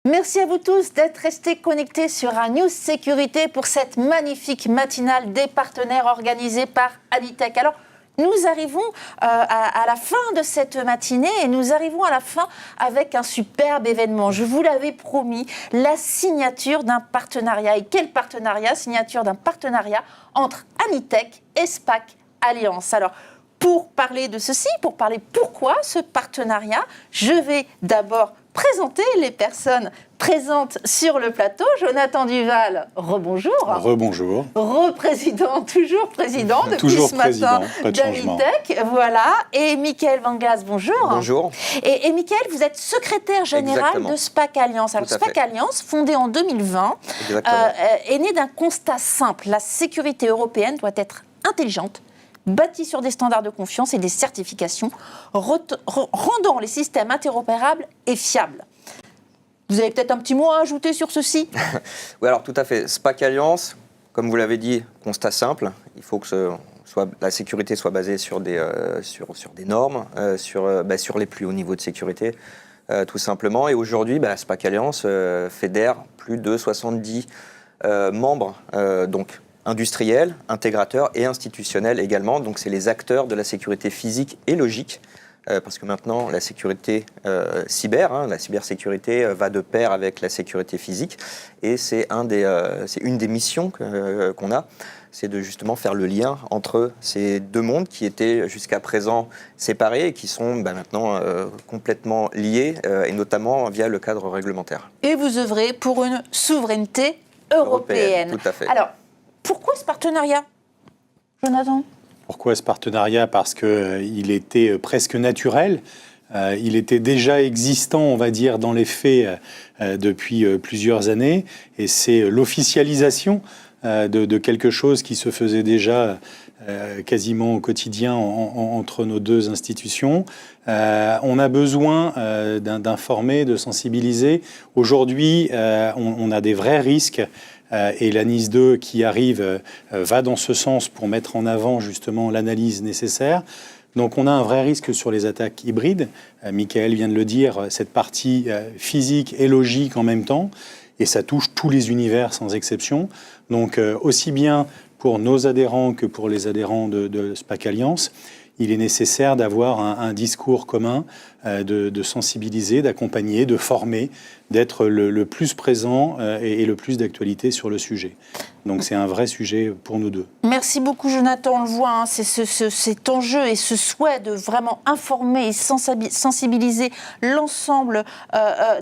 Merci à vous tous d'être restés connectés sur un News Sécurité pour cette magnifique matinale des partenaires organisée par Anitech. Alors, nous arrivons à la fin de cette matinée et nous arrivons à la fin avec un superbe événement. Je vous l'avais promis, la signature d'un partenariat. Et quel partenariat? Signature d'un partenariat entre Anitech et SPAC Alliance. Alors, pour parler de ceci, pour parler pourquoi ce partenariat, je vais d'abord présenter les personnes présentes sur le plateau. Jonathan Duval, rebonjour. Rebonjour. Toujours président depuis toujours ce matin d'Anitech. Voilà. Et Michael Vangas, bonjour. Bonjour. Et Michael, vous êtes secrétaire général de SPAC Alliance. Alors, SPAC Alliance, fondée en 2020, est née d'un constat simple. La sécurité européenne doit être intelligente, bâti sur des standards de confiance et des certifications, rendant les systèmes interopérables et fiables. Vous avez peut-être un petit mot à ajouter sur ceci? Oui, alors tout à fait. SPAC Alliance, comme vous l'avez dit, constat simple. Il faut que la sécurité soit basée sur des normes, sur les plus hauts niveaux de sécurité, tout simplement. Et aujourd'hui, SPAC Alliance fédère plus de 70 membres, donc industriels, intégrateurs et institutionnels également. Donc, c'est les acteurs de la sécurité physique et logique. Parce que maintenant, la sécurité la cybersécurité va de pair avec la sécurité physique. Et c'est une des missions qu'on a, c'est de justement faire le lien entre ces deux mondes qui étaient jusqu'à présent séparés et qui sont maintenant complètement liés, et notamment via le cadre réglementaire. Et vous œuvrez pour une souveraineté européenne. Tout à fait. Alors, pourquoi ce partenariat, Jonathan ? Pourquoi ce partenariat? Parce qu'il était presque naturel. Il était déjà existant, on va dire, dans les faits depuis plusieurs années. Et c'est l'officialisation de quelque chose qui se faisait déjà quasiment au quotidien entre nos deux institutions. On a besoin d'informer, de sensibiliser. Aujourd'hui, on a des vrais risques. Et la NIS 2 qui arrive va dans ce sens pour mettre en avant justement l'analyse nécessaire. Donc on a un vrai risque sur les attaques hybrides. Michael vient de le dire, cette partie physique et logique en même temps. Et ça touche tous les univers sans exception. Donc aussi bien pour nos adhérents que pour les adhérents de SPAC Alliance, il est nécessaire d'avoir un discours commun, de sensibiliser, d'accompagner, de former, d'être le plus présent et le plus d'actualité sur le sujet. Donc c'est un vrai sujet pour nous deux. Merci beaucoup Jonathan, on le voit, c'est cet enjeu et ce souhait de vraiment informer et sensibiliser l'ensemble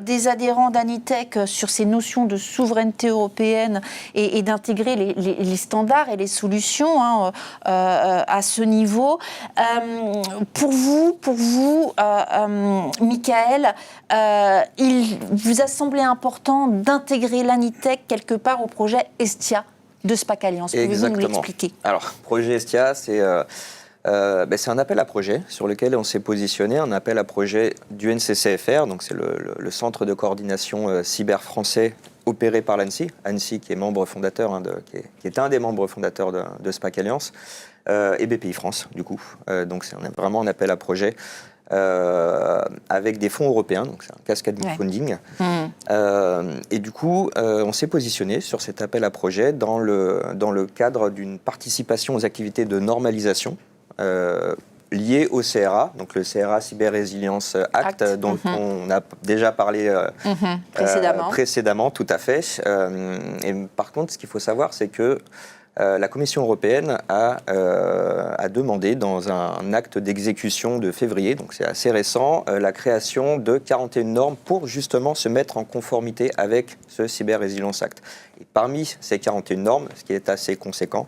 des adhérents d'Anitech sur ces notions de souveraineté européenne et d'intégrer les standards et les solutions à ce niveau. Pour vous, Michael, il vous a semblé important d'intégrer l'Anitech quelque part au projet Estia de SPAC Alliance. Pouvez-vous nous l'expliquer? Alors, projet Estia, c'est un appel à projet sur lequel on s'est positionné, un appel à projet du NCCFR, donc c'est le centre de coordination cyber français opéré par l'ANSSI, ANSSI qui est membre fondateur, qui est un des membres fondateurs de SPAC Alliance, et BPI France, du coup. Donc c'est vraiment un appel à projet avec des fonds européens, donc c'est un cascading funding. Et du coup, on s'est positionné sur cet appel à projet dans le cadre d'une participation aux activités de normalisation liées au CRA, donc le CRA Cyber Resilience Act, dont on a déjà parlé précédemment, tout à fait. Et par contre, ce qu'il faut savoir, c'est que la Commission européenne a demandé dans un acte d'exécution de février, donc c'est assez récent, la création de 41 normes pour justement se mettre en conformité avec ce Cyber Resilience Act. Et parmi ces 41 normes, ce qui est assez conséquent,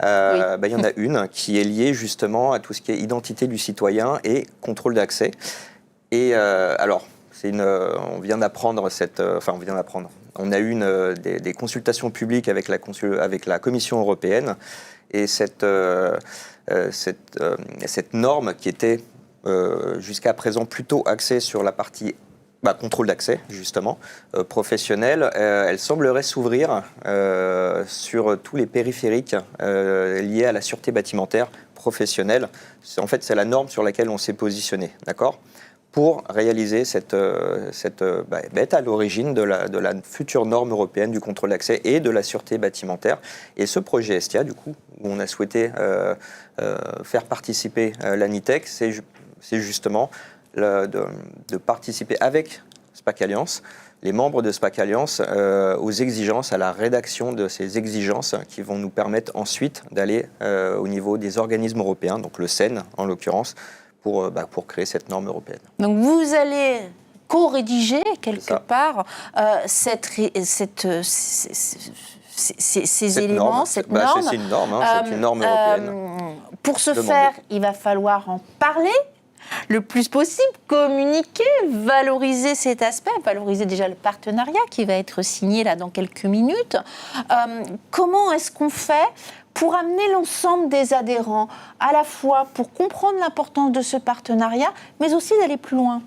il y en a une qui est liée justement à tout ce qui est identité du citoyen et contrôle d'accès. Et alors, on vient d'apprendre on a eu des consultations publiques avec la Commission européenne et cette norme qui était jusqu'à présent plutôt axée sur la partie contrôle d'accès, justement, professionnel, elle semblerait s'ouvrir sur tous les périphériques liés à la sûreté bâtimentaire professionnelle. En fait, c'est la norme sur laquelle on s'est positionné, d'accord ? pour réaliser cette bête à l'origine de la future norme européenne du contrôle d'accès et de la sûreté bâtimentaire. Et ce projet Estia, du coup, où on a souhaité faire participer l'ANITEC, c'est justement de participer avec SPAC Alliance, les membres de SPAC Alliance, aux exigences, à la rédaction de ces exigences qui vont nous permettre ensuite d'aller au niveau des organismes européens, donc le CEN en l'occurrence, pour créer cette norme européenne. Donc vous allez co-rédiger quelque part ces éléments, cette norme. C'est une norme, c'est une norme européenne. Pour ce faire, il va falloir en parler le plus possible, communiquer, valoriser cet aspect, valoriser déjà le partenariat qui va être signé là dans quelques minutes. Comment est-ce qu'on fait pour amener l'ensemble des adhérents, à la fois pour comprendre l'importance de ce partenariat, mais aussi d'aller plus loin?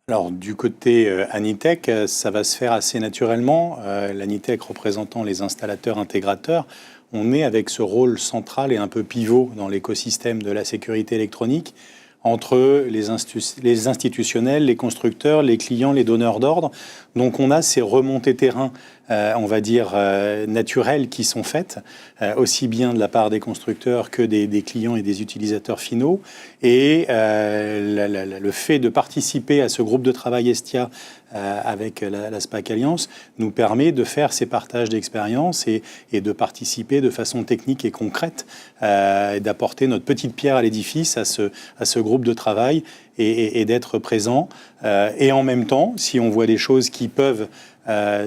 Alors, du côté ANITEC, ça va se faire assez naturellement. L'ANITEC représentant les installateurs intégrateurs, on est avec ce rôle central et un peu pivot dans l'écosystème de la sécurité électronique entre les institutionnels, les constructeurs, les clients, les donneurs d'ordre. Donc on a ces remontées terrain, on va dire, naturelles qui sont faites, aussi bien de la part des constructeurs que des clients et des utilisateurs finaux. Et le fait de participer à ce groupe de travail Estia avec la SPAC Alliance nous permet de faire ces partages d'expériences et de participer de façon technique et concrète, et d'apporter notre petite pierre à l'édifice à ce groupe de travail et d'être présent. Et en même temps, si on voit des choses qui peuvent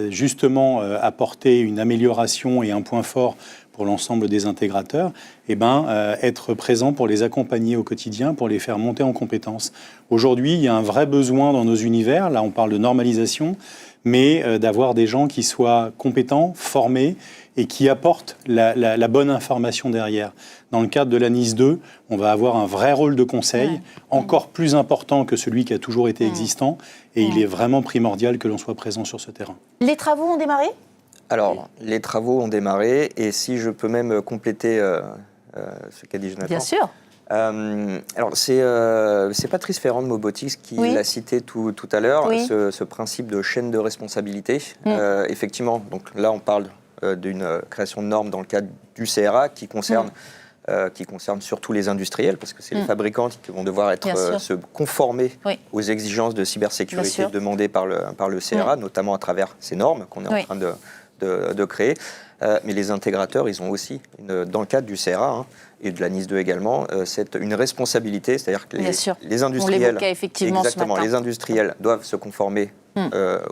justement apporter une amélioration et un point fort pour l'ensemble des intégrateurs, être présent pour les accompagner au quotidien, pour les faire monter en compétences. Aujourd'hui, il y a un vrai besoin dans nos univers, là on parle de normalisation, mais d'avoir des gens qui soient compétents, formés et qui apportent la bonne information derrière. Dans le cadre de la NIS 2, on va avoir un vrai rôle de conseil, encore plus important que celui qui a toujours été existant, et il est vraiment primordial que l'on soit présent sur ce terrain. Les travaux ont démarré ? Alors, les travaux ont démarré, et si je peux même compléter ce qu'a dit Jonathan. Bien sûr. Alors, c'est Patrice Ferrand de Mobotix qui l'a cité tout à l'heure, ce principe de chaîne de responsabilité. Effectivement, donc là, on parle d'une création de normes dans le cadre du CRA qui concerne surtout les industriels, parce que c'est les fabricants qui vont devoir se conformer aux exigences de cybersécurité demandées par le CRA, notamment à travers ces normes qu'on est en train de créer. Mais les intégrateurs, ils ont aussi, dans le cadre du CRA et de la NIS 2 également, une responsabilité, c'est-à-dire que les industriels, les industriels doivent se conformer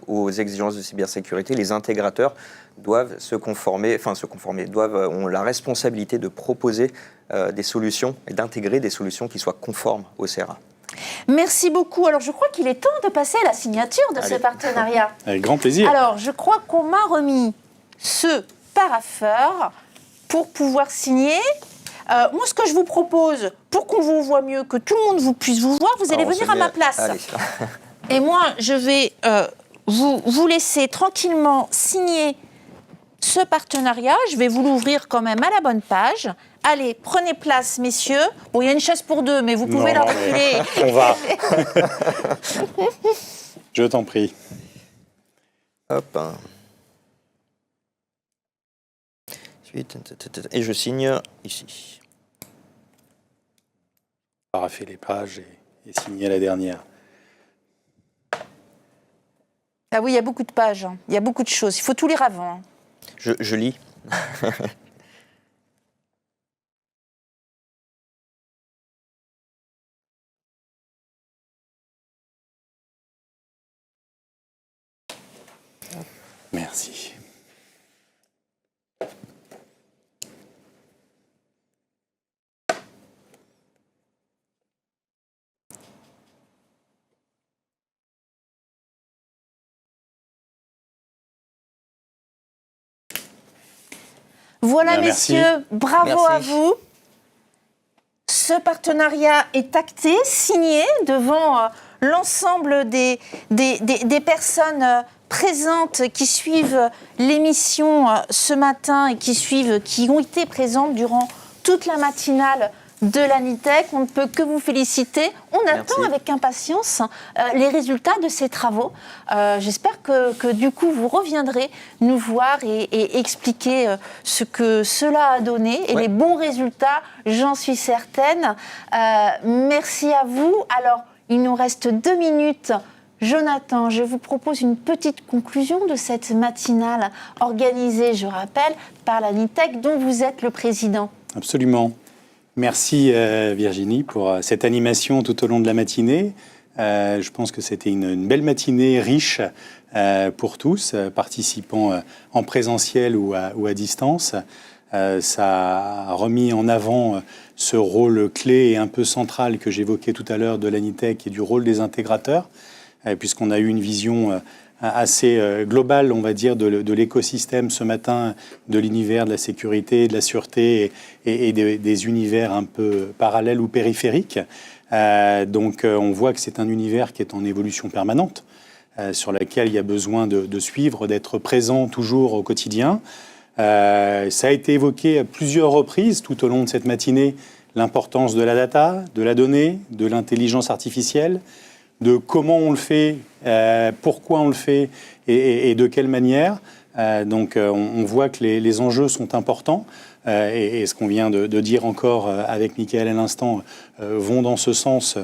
aux exigences de cybersécurité. Les intégrateurs doivent ont la responsabilité de proposer des solutions et d'intégrer des solutions qui soient conformes au CRA. Merci beaucoup. Alors, je crois qu'il est temps de passer à la signature de ce partenariat. Avec grand plaisir. Alors, je crois qu'on m'a remis ce parapheur pour pouvoir signer. Moi, ce que je vous propose, pour qu'on vous voit mieux, que tout le monde puisse vous voir, vous allez venir à ma place. Et moi, je vais vous laisser tranquillement signer ce partenariat. Je vais vous l'ouvrir quand même à la bonne page. Allez, prenez place, messieurs. Bon, il y a une chaise pour deux, mais vous pouvez la reculer. On va. Je t'en prie. Hop. Et je signe ici. Paraffer les pages et signer la dernière. Ah oui, il y a beaucoup de pages. Il y a beaucoup de choses. Il faut tout lire avant. Je lis. Merci. Voilà, messieurs, bravo à vous. Ce partenariat est acté, signé devant l'ensemble des personnes présentes qui suivent l'émission ce matin et qui ont été présentes durant toute la matinale de l'Anitec. On ne peut que vous féliciter. On attend avec impatience les résultats de ces travaux. J'espère que du coup, vous reviendrez nous voir et expliquer ce que cela a donné et les bons résultats, j'en suis certaine. Merci à vous. Alors, il nous reste 2 minutes. Jonathan, je vous propose une petite conclusion de cette matinale organisée, je rappelle, par l'Anitec, dont vous êtes le président. Absolument. Merci Virginie pour cette animation tout au long de la matinée. Je pense que c'était une belle matinée riche pour tous, participants en présentiel ou à distance. Ça a remis en avant ce rôle clé et un peu central que j'évoquais tout à l'heure de l'Anitec et du rôle des intégrateurs, puisqu'on a eu une vision assez globale, on va dire, de l'écosystème ce matin, de l'univers de la sécurité, de la sûreté et des univers un peu parallèles ou périphériques. Donc on voit que c'est un univers qui est en évolution permanente, sur laquelle il y a besoin de suivre, d'être présent toujours au quotidien. Ça a été évoqué à plusieurs reprises tout au long de cette matinée, l'importance de la data, de la donnée, de l'intelligence artificielle, de comment on le fait, pourquoi on le fait et de quelle manière. Donc on voit que les enjeux sont importants et ce qu'on vient de dire encore avec Mickaël à l'instant vont dans ce sens.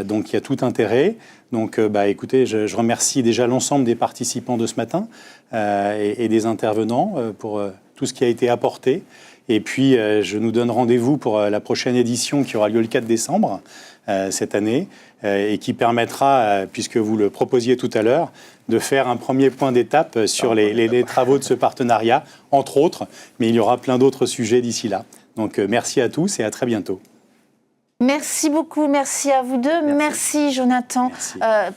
Donc il y a tout intérêt. Donc écoutez, je remercie déjà l'ensemble des participants de ce matin et des intervenants pour tout ce qui a été apporté. Et puis je nous donne rendez-vous pour la prochaine édition qui aura lieu le 4 décembre cette année et qui permettra, puisque vous le proposiez tout à l'heure, de faire un premier point d'étape sur les travaux de ce partenariat, entre autres, mais il y aura plein d'autres sujets d'ici là. Donc merci à tous et à très bientôt. Merci beaucoup, merci à vous deux. Merci Jonathan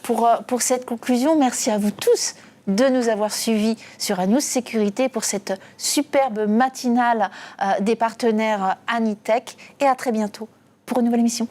pour cette conclusion. Merci à vous tous de nous avoir suivis sur News Sécurité pour cette superbe matinale des partenaires Anitec. Et à très bientôt pour une nouvelle émission.